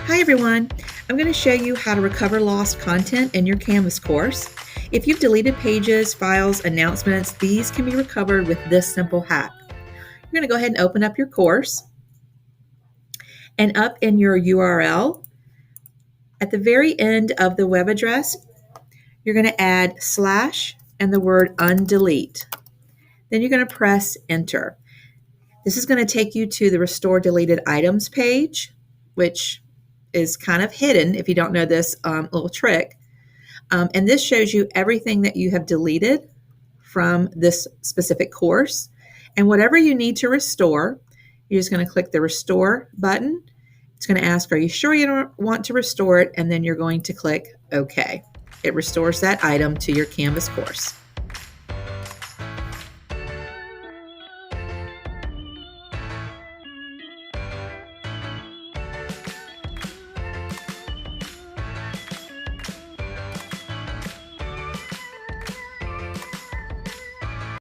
Hi everyone, I'm going to show you how to recover lost content in your Canvas course. If you've deleted pages, files, announcements, these can be recovered with this simple hack. You're going to go ahead and open up your course, and up in your URL, at the very end of the web address, you're going to add / and the word undelete. Then you're going to press enter. This is going to take you to the Restore Deleted Items page, which is kind of hidden if you don't know this little trick. And this shows you everything that you have deleted from this specific course. And whatever you need to restore, you're just going to click the Restore button. It's going to ask, are you sure you don't want to restore it? And then you're going to click OK. It restores that item to your Canvas course.